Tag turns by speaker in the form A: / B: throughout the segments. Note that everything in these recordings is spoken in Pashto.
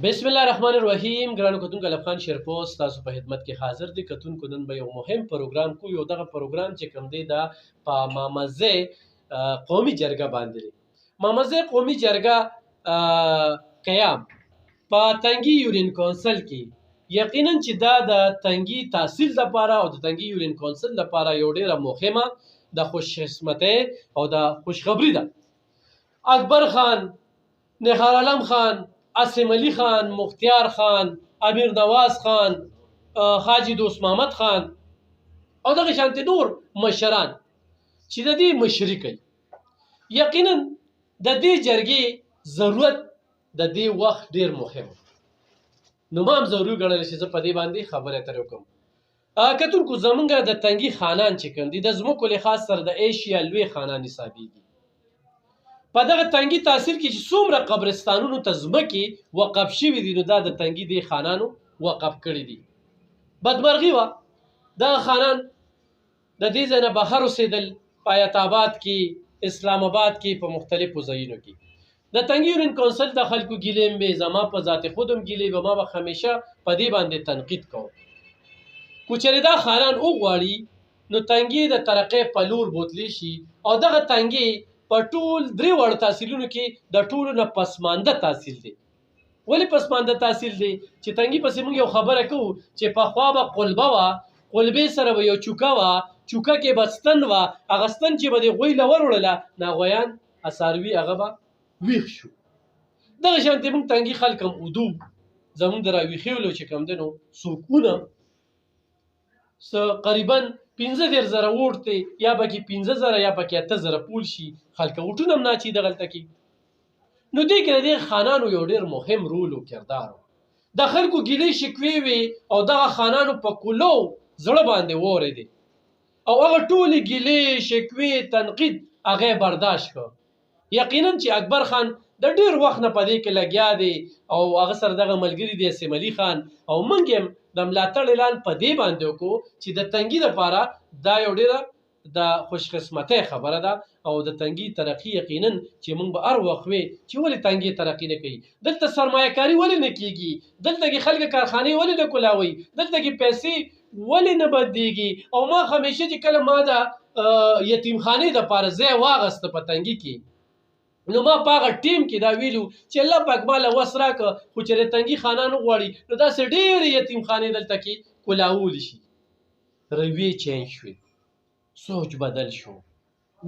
A: بسم الله الرحمن الرحیم ګرانو کتونکو لفخان شیرپوسټ تاسو په خدمت کې حاضر دي. کتونکو نن به یو مهم پروګرام کو یو دغه پروګرام چې کوم دی دا په مامزه قومي جرګه باندې دی. مامزه قومي جرګه قیام په تنګي یورین کونسل کې یقینا چې دا د تنګي تحصیل لپاره او د تنګي یورین کونسل لپاره یو ډیره مهمه د خوش قسمتۍ او د خوشخبری ده. اکبر خان، نهار عالم خان، عاصم علي خان، مختیار خان، امیر نواز خان، حاجی دوست محمد خان او دغه شانتي نور مشران چې د دې مشري کوي. یقینا د دې جرګې ضرورت د دې وخت ډیر مهم نو ما هم ضروري ګڼل چې زه په دې باندې خبرې اترې وکړم. کتونکو زمونږ د تنګي خانان چې کوم دي د ځمکو له خاص سره د ایشیا لوی خانان حسابېږي. په دغه تنګي تاثیر کې چې څومره قبرستانونو ته ځمکې وقف شوي دي نو دا د تنګي دې خانانو وقف کړي دي. بدمرغي وه دغه خانان د دې ځای نه بهر اوسېدل په حیات آباد کې، اسلام آباد کې، په مختلفو ځایونو کې. د تنګي یورین کونسل د خلکو ګیلې مې زما په ذات خود هم ګیلې به ما به همیشه په دې باندې تنقید کوم. خو چېرې دا خانان وغواړي نو تنګي د ترقۍ په لور بوتلی شي او دغه تنګي په ټول درې واړو تحصیلونو کې د ټولو نه پسمانده تحصیل دی. ولې پسمانده تحصیل دی؟ چې تنګي پسې موږ یو خبره کوو چې پخوا به قلبه وه، قلبې سره به یو چوکه وه، چوکه کې به ستن وه، هغه ستن چې به د غوی له وروړله نو غویان اڅاروي هغه به ویښ شو. دغه شانتې موږ تنګي خلک هم اودو زموږ د راویښېولو چې کوم دی نو څوکونه قریبا 15,000 ووټ دی، یا پکې 15,000 یا پکې 8,000 پول شي، خلک ووټونه هم ناچي دغلته کې. نو دې کې د دې خانانو یو ډېر مهم رول و کردار و. د خلکو ګیلې شکوې وې او دغه خانانو په کلو زړه باندې واورېدې او هغه ټولې ګیلې شکوې تنقید هغه برداشت کړ. یقینا چې اکبر خان د ډېر وخت نه په دې کې لګیا دی او هغه سره دغه ملګري دی عاصم علي خان او موږ هم د ملاتړ اعلان په دې باندې وکړو چې د تنګي لپاره دا یو ډېره د خوشقسمتۍ خبره ده او د تنګي ترقي یقینا چې موږ به هر وخت وي چې ولې تنګي ترقي نه کوي، دلته سرمایه کاري ولې نه کیږي، دلته کې خلک کارخانې ولې نه کولاوي، دلته کې پیسې ولې نه بدلیږي. او ما همیشه چې کله ما د یتیمخانې دپاره ځای واغسته په تنګي کې نو ما په هغه ټیم کې دا ویلو چې الله پاک ماله وس راکړه خو چې تنګي خانان وغواړي نو داسې ډېرې یتیمخانې دلته کې کولاولی شي. رویې چینج شوې، سوچ بدل شو،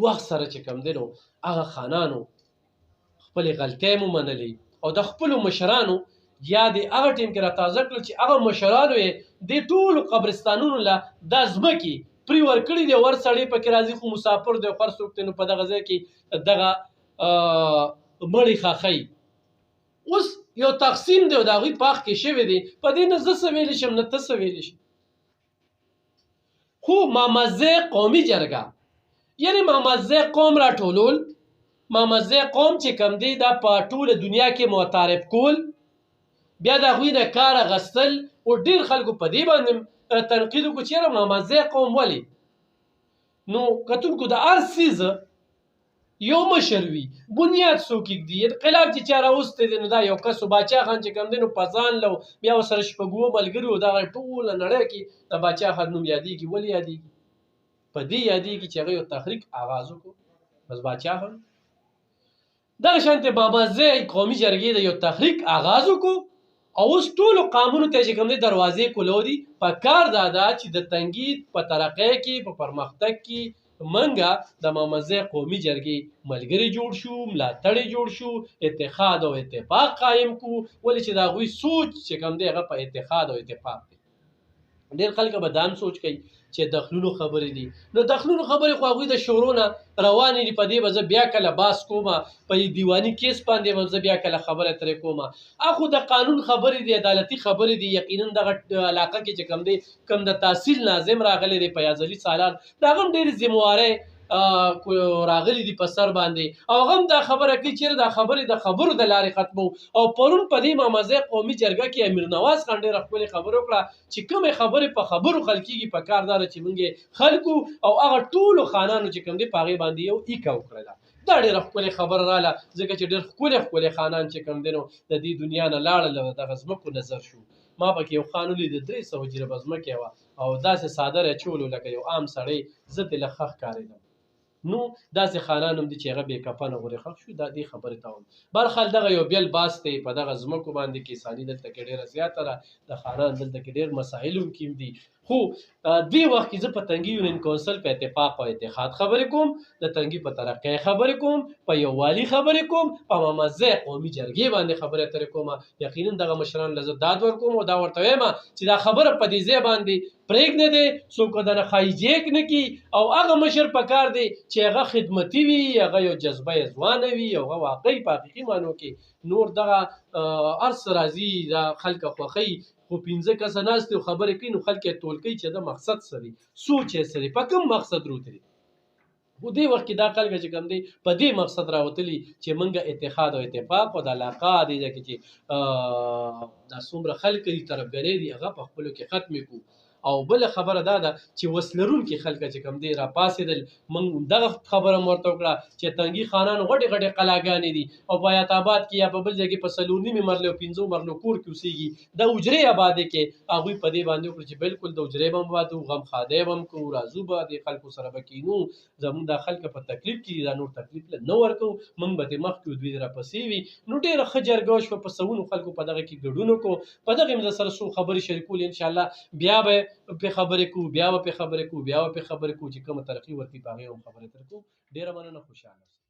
A: وخت سره چې کوم دی نو هغه خانانو خپلې غلطۍ مو منلې او د خپلو مشرانو یاد یې هغه ټیم کې راتازه کړل چې هغه مشرانو یې دې ټولو قبرستانونو له دا ځمکې پرې ورکړي دي. ور سړی پکې راځي خو مسافر دی، خور څوک دی نو په دغه ځای کې دغه مړی خاخی اوس یو تقسیم دی او د هغوی په حق کې شوی دی. په دې نه زه څه ویلی شم نه ته څه ویلی شي. خو مامزه قومي جرګه یعنې مامزه قوم راټولول، مامزه قوم چې کوم دی دا په ټوله دنیا کې معترف کول، بیا د هغوی نه کار اخیستل او ډېر خلکو په دې باندې تنقید وکړو چې یاره مامزه قوم ولې. نو کتونکو د هر څیز یو مشر وي، بنیاد څوک ږدي. انقلاب چې چا راوستی دی نو دا یو کس و، باچا خان چې کوم دی نو په ځان له بیا ورسره شپږ ملګري و، دغه ټوله نړۍ کې د باچا خان نوم یادېږي. ولې یادېږي؟ په دې یادېږي چې هغه یو تحریک آغاز وکړو، بس باچا خان دغه شانتې مامزه قومي جرګې د یو تحریک آغاز وکړو او اوس ټولو قامونو ته چې کوم دی دروازې کولو دي. په کار دا ده چې د تنګي په ترقۍ کې، په پرمختګ کې منګه د مامزه قومي جرګې ملګري جوړ شو، ملاتړي جوړ شو، اتحاد او اتفاق قایم کو. ولې چې د هغوی سوچ چې کوم دی هغه په اتحاد او اتفاق دی. ډېر خلک به دا هم سوچ کوي چې دخلونو خبرې دي، نو دخلونو خبرې خو هغوی د شورو نه روانې دي. په دې به زه بیا کله باس کومه، په دیواني کیس باندې به زه بیا کله خبره ترې کومه. خو د قانون خبرې دي، عدالتي خبرې دي. یقینا دغه علاقه کې چې کوم دی کوم د تحصیل ناظم راغلی دی فیاض علي سالار، د هغه هم ډېرې ذموارۍ راغلي دي په سر باندې او هغه هم دا خبره کوي چې دا خبرې د خبرو د لارې ختمو. او پرون په دې مامزه قومي جرګه کې امیر نواز خان ډېره ښکلې خبره وکړه چې کومې خبرې په خبرو حل کېږي. په کار دا ده چې موږ خلکو او هغه ټولو خانانو چې کوم دی په هغې باندې یو ایکه وکړله. دا ډېره ښکلې خبره راله ځکه چې ډېر ښکلې خانان چې کوم دی نو د دې دنیا نه لاړل او دغه ځمکو نظر شو. ما پکې یو خان ولید 300 جریبه ځمکې وه او داسې څادر یې اچولو لکه یو عام سړی، زه ترې لږ ښه ښکارېدم. نو داسې خانان هم دي چې هغه بې کفنه غورې ښخ شو. دا دې خبرې ته وم. بهرحال دغه یو بیل باس دی په دغه ځمکو باندې کیساني دلته کې ډېره زیاته ده، د خانان دلته کې ډېر مسایل هم کې دي. خو دې وخت کې زه په تنګي یونین کونسل په اتفاق او اتحاد خبرې کوم، د تنګي په ترقۍ خبرې کوم، په یووالي خبرې کوم، په مامزه قومي جرګې باندې خبرې اترې کوم. یقینا دغه مشرانو له زه داد ورکوم او دا ورته وایم چې دا خبره په دې ځای باندې پرېږدی دی، څوک دنه خایجیک نه کي او هغه مشر په کار دی چې هغه خدمتي وي، هغه یو جذبه یې ځوانه وي او هغه واقعي په حقیقي معنو کې نور دغه هر څه راځي دا خلک خوښوي. خو 15 کسه ناست او خبرې کوي نو خلک یې ټول کوي چې دا مقصد څه دی، سوچ یې څه دی، په کوم مقصد روتلي. خو دې وخت کې دا خلک چې کوم دی په دې مقصد راوتلي چې موږ اتحاد او اتفاق او د علاقه دې کې چې دا څومره خلک دي طرفګرۍ دي هغه په خپلو کې ختمې کړو. او بل خبره دا ده چې وسلرونکي خلک چې کوم دی را پاسېدل، موږ دغه خبره ورته وکړه چې تنګي خانان غټې قلاګانې دي او په حیات آباد کې یا په بل ځای کې په 4.5 مرلې او 15 مرلو کور کې اوسېږي، د حجرې آبادۍ کې هغوی په دې باندې وکړه چې بالکل د حجرې به هم واتو، غم خادی به هم کوو، راځو به د خلکو سره به کینو، زموږ دا خلک په تکلیف کې دا نور تکلیف نه ورکوو، موږ به دې مخکې دوی راپسې وي. نو ډېره ښه جرګه وشوه، په سوونو خلکو په دغه کې ګډون وکړو. په دغې مې سره څو خبرې شریکولې، انشاءالله بیا به پې خبرې کوو، بیا به پې خبرې کوو چې کومه ترقي ورکړي په هغې هم خبرې تر کوو. ډېره مننه، خوشحاله اوسئ.